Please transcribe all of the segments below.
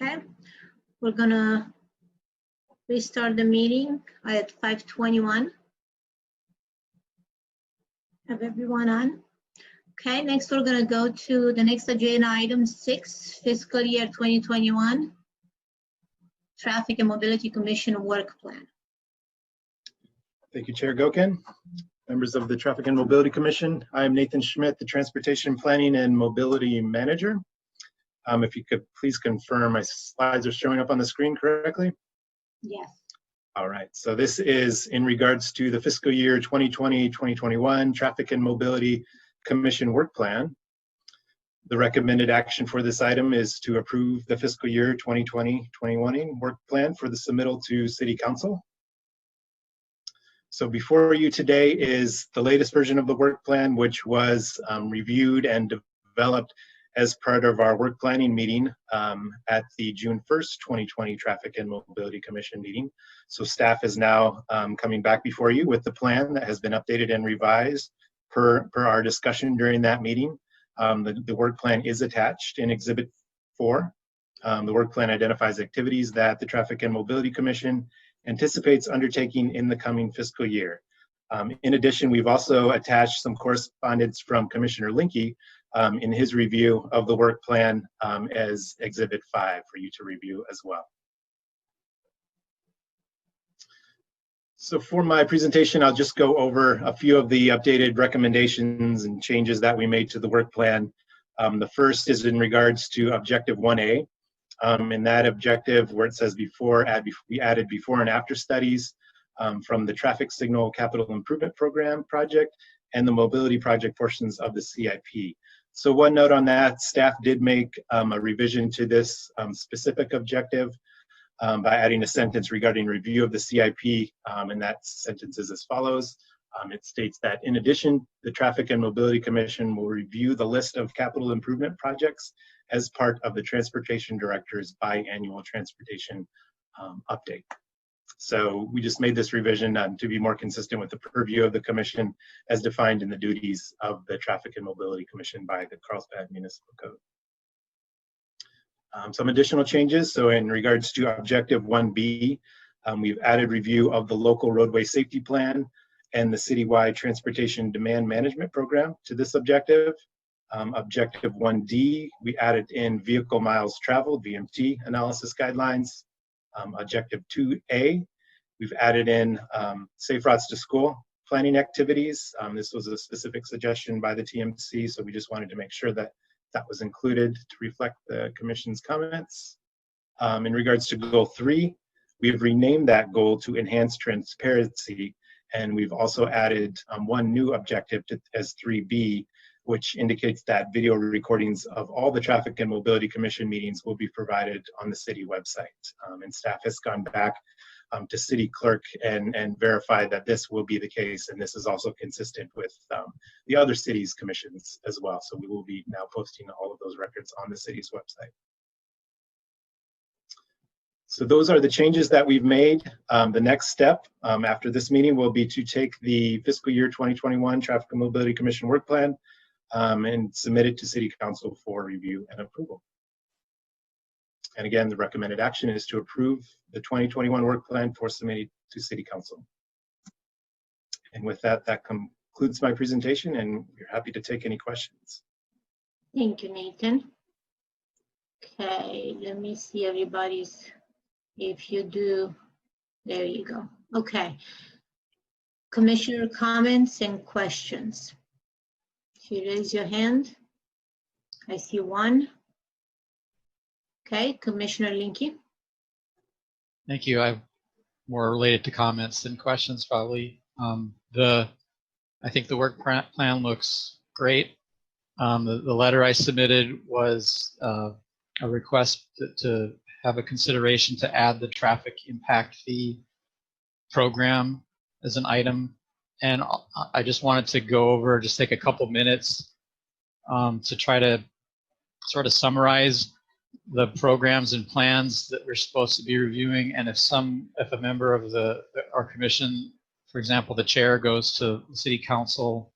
Okay, we're gonna restart the meeting at 5:21. Have everyone on? Okay, next we're gonna go to the next agenda item 6, fiscal year 2021, Traffic and Mobility Commission work plan. Thank you, Chair Gokin. Members of the Traffic and Mobility Commission, I am Nathan Schmidt, the Transportation Planning and Mobility Manager. If you could please confirm my slides are showing up on the screen correctly? Yes. All right, so this is in regards to the fiscal year 2020-2021 Traffic and Mobility Commission work plan. The recommended action for this item is to approve the fiscal year 2020-2021 work plan for the submittal to City Council. So before you today is the latest version of the work plan, which was reviewed and developed as part of our work planning meeting at the June 1st, 2020 Traffic and Mobility Commission meeting. So staff is now coming back before you with the plan that has been updated and revised per our discussion during that meeting. The work plan is attached in Exhibit 4. The work plan identifies activities that the Traffic and Mobility Commission anticipates undertaking in the coming fiscal year. In addition, we've also attached some correspondence from Commissioner Linke in his review of the work plan as Exhibit 5 for you to review as well. So for my presentation, I'll just go over a few of the updated recommendations and changes that we made to the work plan. The first is in regards to Objective 1A. In that objective where it says we added before and after studies from the Traffic Signal Capital Improvement Program project and the mobility project portions of the CIP. So one note on that, staff did make a revision to this specific objective by adding a sentence regarding review of the CIP, and that sentence is as follows. It states that in addition, the Traffic and Mobility Commission will review the list of capital improvement projects as part of the Transportation Director's biannual transportation update. So we just made this revision to be more consistent with the purview of the Commission as defined in the duties of the Traffic and Mobility Commission by the Carlsbad Municipal Code. Some additional changes. So in regards to Objective 1B, we've added review of the local roadway safety plan and the citywide transportation demand management program to this objective. Objective 1D, we added in vehicle miles traveled, VMT analysis guidelines. Objective 2A, we've added in safe routes to school planning activities. This was a specific suggestion by the T&MC, so we just wanted to make sure that that was included to reflect the Commission's comments. In regards to Goal 3, we have renamed that goal to enhance transparency, and we've also added one new objective as 3B, which indicates that video recordings of all the Traffic and Mobility Commission meetings will be provided on the city website. And staff has gone back to City Clerk and verified that this will be the case, and this is also consistent with the other cities' commissions as well. So we will be now posting all of those records on the city's website. So those are the changes that we've made. The next step after this meeting will be to take the fiscal year 2021 Traffic and Mobility Commission work plan and submit it to City Council for review and approval. And again, the recommended action is to approve the 2021 work plan for submitting to City Council. And with that, that concludes my presentation, and we're happy to take any questions. Thank you, Nathan. Okay, let me see everybody's, if you do, there you go. Okay, Commissioner comments and questions. If you raise your hand, I see one. Okay, Commissioner Linke. Thank you. I'm more related to comments than questions, probably. I think the work plan looks great. The letter I submitted was a request to have a consideration to add the traffic impact fee program as an item. And I just wanted to go over, just take a couple minutes to try to sort of summarize the programs and plans that we're supposed to be reviewing. And if a member of our commission, for example, the chair, goes to the City Council,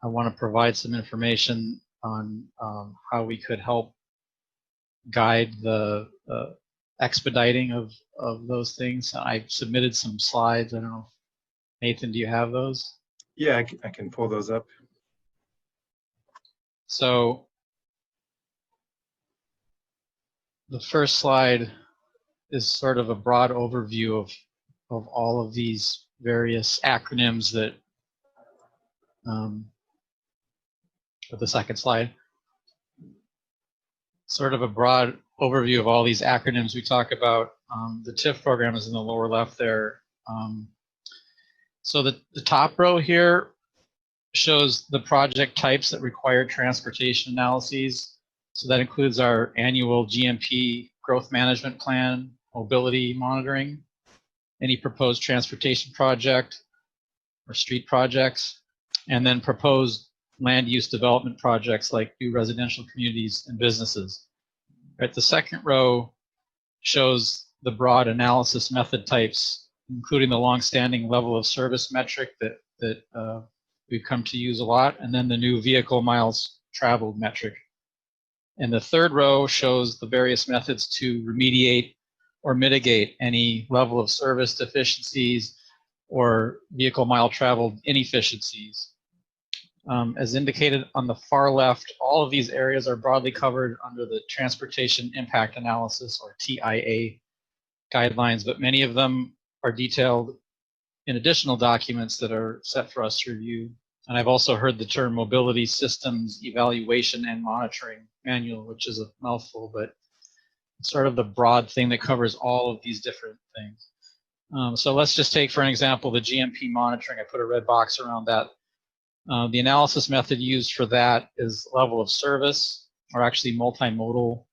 I want to provide some information on how we could help guide the expediting of those things. I submitted some slides. I don't know, Nathan, do you have those? Yeah, I can pull those up. So the first slide is sort of a broad overview of all of these various acronyms that, for the second slide, sort of a broad overview of all these acronyms we talk about. The TIF program is in the lower left there. So the top row here shows the project types that require transportation analyses. So that includes our annual GMP growth management plan, mobility monitoring, any proposed transportation project or street projects, and then proposed land use development projects like new residential communities and businesses. Right, the second row shows the broad analysis method types, including the long-standing level of service metric that we've come to use a lot, and then the new vehicle miles traveled metric. And the third row shows the various methods to remediate or mitigate any level of service deficiencies or vehicle mile traveled inefficiencies. As indicated on the far left, all of these areas are broadly covered under the Transportation Impact Analysis, or TIA, guidelines, but many of them are detailed in additional documents that are set for us to review. And I've also heard the term Mobility Systems Evaluation and Monitoring Manual, which is a mouthful, but it's sort of the broad thing that covers all of these different things. So let's just take, for an example, the GMP monitoring. I put a red box around that. The analysis method used for that is level of service, or actually multimodal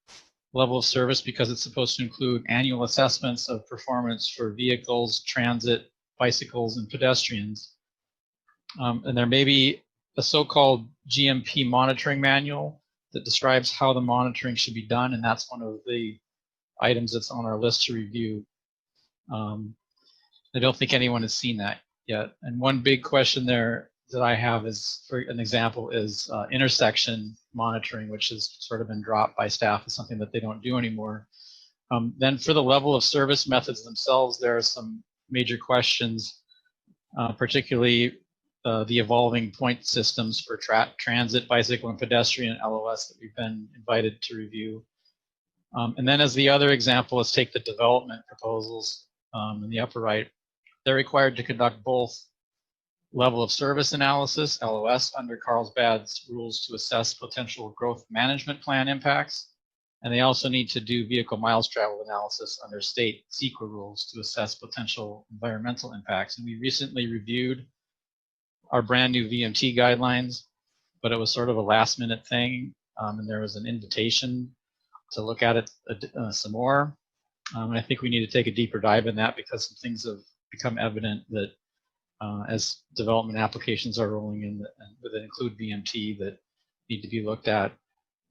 level of service, because it's supposed to include annual assessments of performance for vehicles, transit, bicycles, and pedestrians. And there may be a so-called GMP monitoring manual that describes how the monitoring should be done, and that's one of the items that's on our list to review. I don't think anyone has seen that yet. And one big question there that I have is, for an example, is intersection monitoring, which has sort of been dropped by staff as something that they don't do anymore. Then for the level of service methods themselves, there are some major questions, particularly the evolving point systems for transit, bicycle, and pedestrian LOS that we've been invited to review. And then as the other example, let's take the development proposals in the upper right. They're required to conduct both level of service analysis, LOS, under Carlsbad's rules to assess potential growth management plan impacts. And they also need to do vehicle miles traveled analysis under state CEQA rules to assess potential environmental impacts. And we recently reviewed our brand new VMT guidelines, but it was sort of a last minute thing. And there was an invitation to look at it some more. And I think we need to take a deeper dive in that, because some things have become evident that as development applications are rolling in that include VMT that need to be looked at.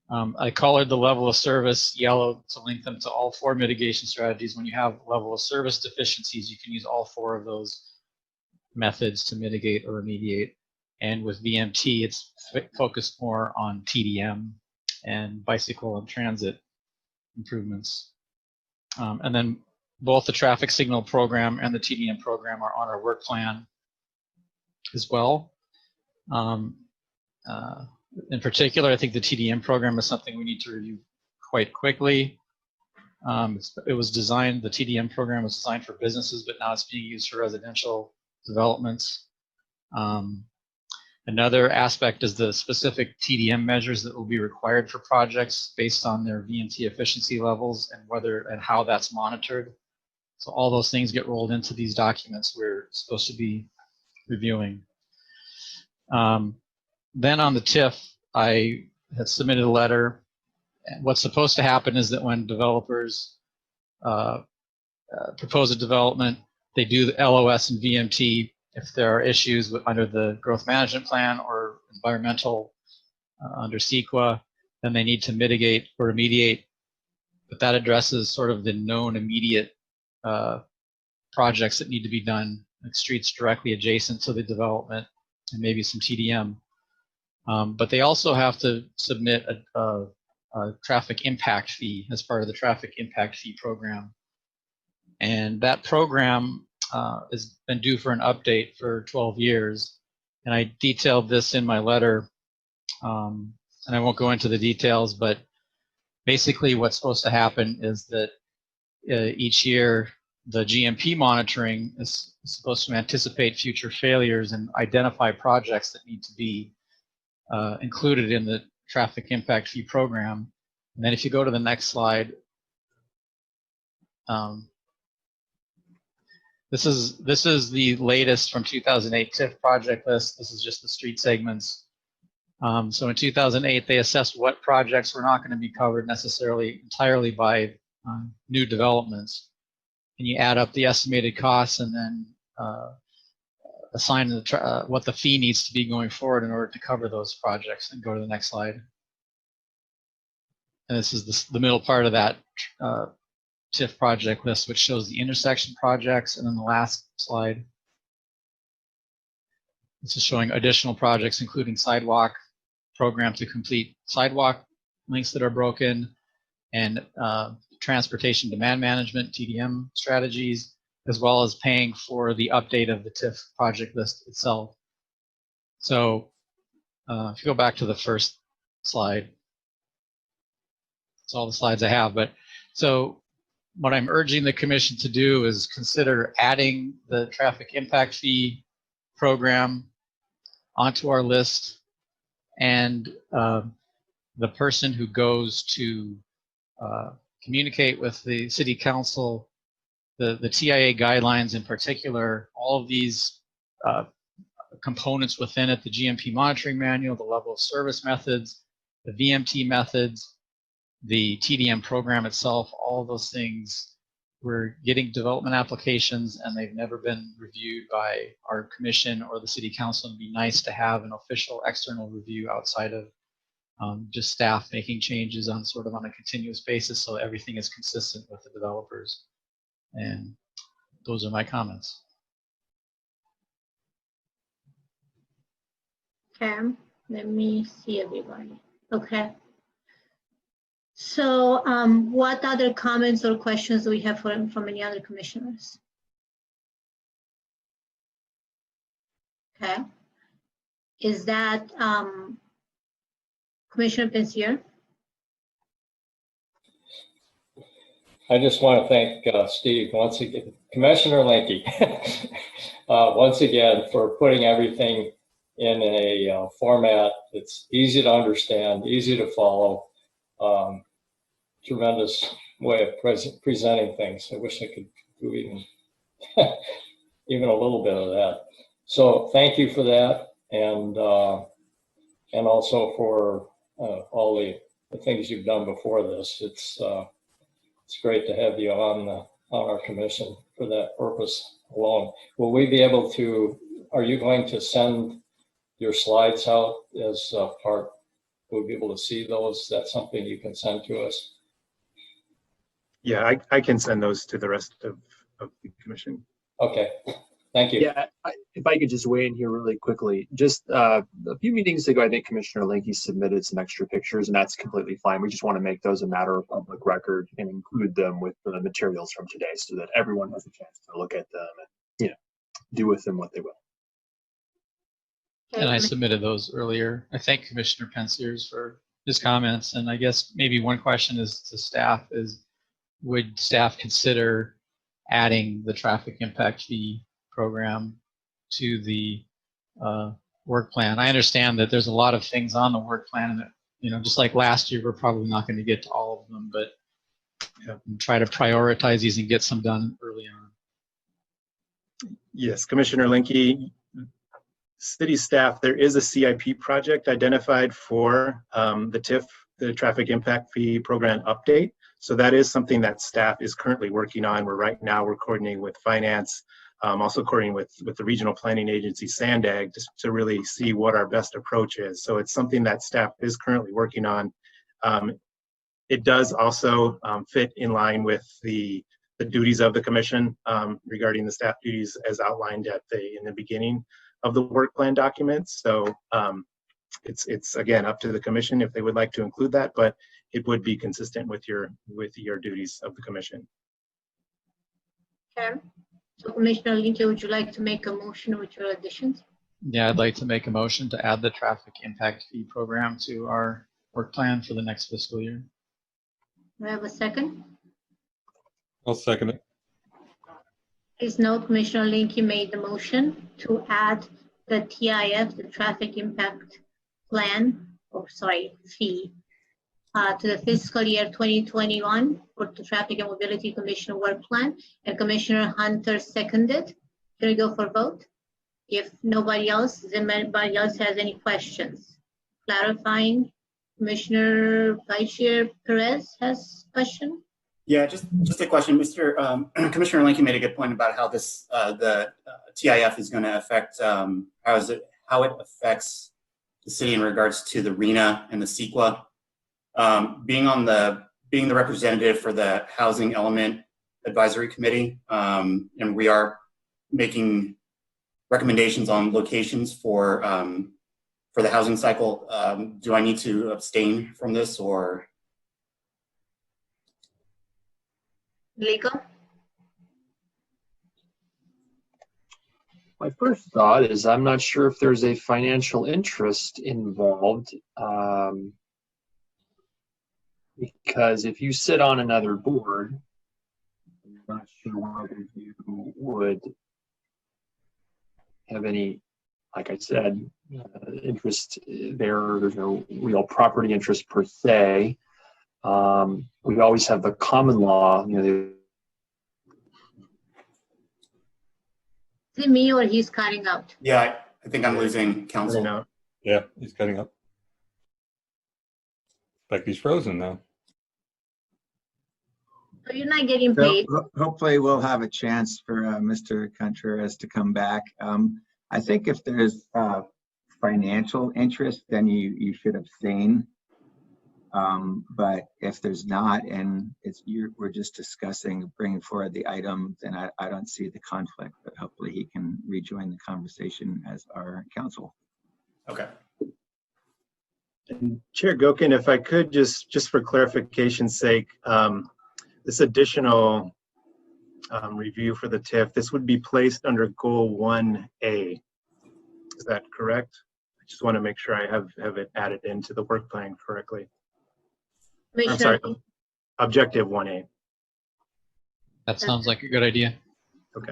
I colored the level of service yellow to link them to all 4 mitigation strategies. When you have level of service deficiencies, you can use all 4 of those methods to mitigate or remediate. And with VMT, it's focused more on TDM and bicycle and transit improvements. And then both the traffic signal program and the TDM program are on our work plan as well. In particular, I think the TDM program is something we need to review quite quickly. It was designed, the TDM program was designed for businesses, but now it's being used for residential developments. Another aspect is the specific TDM measures that will be required for projects based on their VMT efficiency levels and whether and how that's monitored. So all those things get rolled into these documents we're supposed to be reviewing. Then on the TIF, I had submitted a letter. What's supposed to happen is that when developers propose a development, they do the LOS and VMT. If there are issues under the growth management plan or environmental under CEQA, then they need to mitigate or remediate. But that addresses sort of the known immediate projects that need to be done, like streets directly adjacent to the development and maybe some TDM. But they also have to submit a traffic impact fee as part of the traffic impact fee program. And that program has been due for an update for 12 years. And I detailed this in my letter, and I won't go into the details, but basically what's supposed to happen is that each year the GMP monitoring is supposed to anticipate future failures and identify projects that need to be included in the traffic impact fee program. And then if you go to the next slide, this is the latest from 2008 TIF project list. This is just the street segments. So in 2008, they assessed what projects were not going to be covered necessarily entirely by new developments. And you add up the estimated costs and then assign what the fee needs to be going forward in order to cover those projects. And go to the next slide. And this is the middle part of that TIF project list, which shows the intersection projects. And then the last slide, this is showing additional projects, including sidewalk program to complete sidewalk links that are broken, and transportation demand management, TDM strategies, as well as paying for the update of the TIF project list itself. So if you go back to the first slide, that's all the slides I have. But so what I'm urging the commission to do is consider adding the traffic impact fee program onto our list, and the person who goes to communicate with the city council, the TIA guidelines in particular, all of these components within it, the GMP monitoring manual, the level of service methods, the VMT methods, the TDM program itself, all of those things, we're getting development applications and they've never been reviewed by our commission or the city council. It'd be nice to have an official external review outside of just staff making changes on sort of on a continuous basis, so everything is consistent with the developers. And those are my comments. Okay, let me see everybody. Okay. So what other comments or questions do we have from any other commissioners? Okay. Is that Commissioner Pensier? I just want to thank Steve once again, Commissioner Linke, once again for putting everything in a format that's easy to understand, easy to follow. Tremendous way of presenting things. I wish I could do even a little bit of that. So thank you for that, and also for all the things you've done before this. It's great to have you on our commission for that purpose alone. Will we be able to? Are you going to send your slides out as part? Will we be able to see those? That's something you can send to us. Yeah, I can send those to the rest of the commission. Okay, thank you. Yeah, if I could just weigh in here really quickly. Just a few meetings ago, I think Commissioner Linke submitted some extra pictures, and that's completely fine. We just want to make those a matter of public record and include them with the materials from today so that everyone has a chance to look at them and, do with them what they will. Okay. And I submitted those earlier. I thank Commissioner Pensiers for his comments. And I guess maybe one question is to staff is, would staff consider adding the traffic impact fee program to the work plan? I understand that there's a lot of things on the work plan that, just like last year, we're probably not going to get to all of them, but try to prioritize these and get some done early on. Yes, Commissioner Linke, city staff, there is a CIP project identified for the TIF, the traffic impact fee program update. So that is something that staff is currently working on. Right now we're coordinating with finance, also coordinating with the regional planning agency, SANDAG, to really see what our best approach is. So it's something that staff is currently working on. It does also fit in line with the duties of the commission regarding the staff duties as outlined in the beginning of the work plan documents. So it's again up to the commission if they would like to include that, but it would be consistent with your duties of the commission. Okay. So Commissioner Lincoln, would you like to make a motion with your additions? Yeah, I'd like to make a motion to add the traffic impact fee program to our work plan for the next fiscal year. Do I have a second? I'll second it. Please note Commissioner Lincoln made the motion to add the TIF, the traffic impact plan, fee, to the fiscal year 2021 for the Traffic and Mobility Commission work plan, and Commissioner Hunter seconded. Can we go for vote? If nobody else, does anybody else has any questions? Clarifying, Commissioner Vice Chair Perez has a question. Yeah, just a question. Commissioner Lincoln made a good point about how this the TIF is going to affect how it affects the city in regards to the RENA and the CEQA. Being the representative for the Housing Element Advisory Committee, and we are making recommendations on locations for the housing cycle. Do I need to abstain from this, or? Legal? My first thought is I'm not sure if there's a financial interest involved, because if you sit on another board, I'm not sure whether you would have any, like I said, interest there. There's no real property interest per se. We always have the common law, Is it me or he's cutting out? Yeah, I think I'm losing counsel. No. Yeah, he's cutting up. Like he's frozen now. So you're not getting So paid. hopefully we'll have a chance for Mr. Contreras to come back. I think if there's financial interest, then you should abstain. But if there's not, and we're just discussing bringing forward the item, then I don't see the conflict, but hopefully he can rejoin the conversation as our counsel. Okay. And Chair Gokin, if I could just for clarification's sake, this additional review for the TIF, this would be placed under Goal 1A. Is that correct? I just want to make sure I have it added into the work plan correctly. I'm sorry, Objective 1A. That sounds like a good idea. Okay.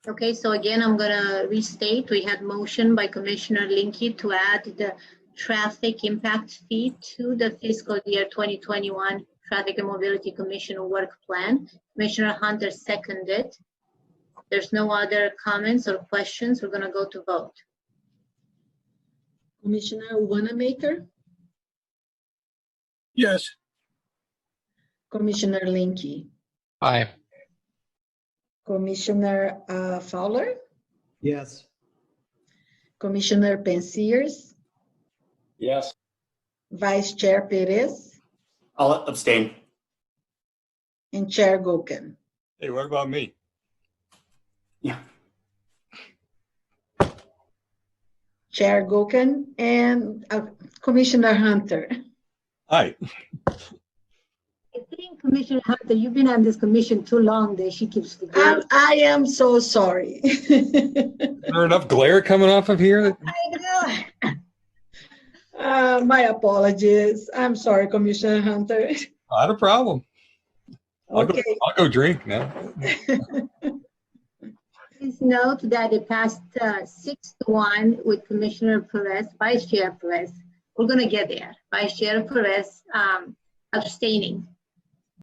Okay, so again, I'm gonna restate. We had motion by Commissioner Linky to add the traffic impact fee to the fiscal year 2021 Traffic and Mobility Commission work plan. Commissioner Hunter seconded. There's no other comments or questions. We're gonna go to vote. Commissioner Wanamaker, Yes. Commissioner Linky, Aye. Commissioner Fowler, Yes. Commissioner Pensiers, Yes. Vice Chair Perez, I'll abstain. and Chair Gokin. Hey, what about me? Yeah. Chair Gokin and Commissioner Hunter. Hi. I think Commissioner Hunter, you've been on this commission too long that she keeps forgetting. I am so sorry. Is there enough glare coming off of here? My apologies. I'm sorry, Commissioner Hunter. Not a problem. Okay. I'll go drink now. Please note that it passed 6-1 with Commissioner Perez, Vice Chair Perez. We're gonna get there. Vice Chair Perez abstaining.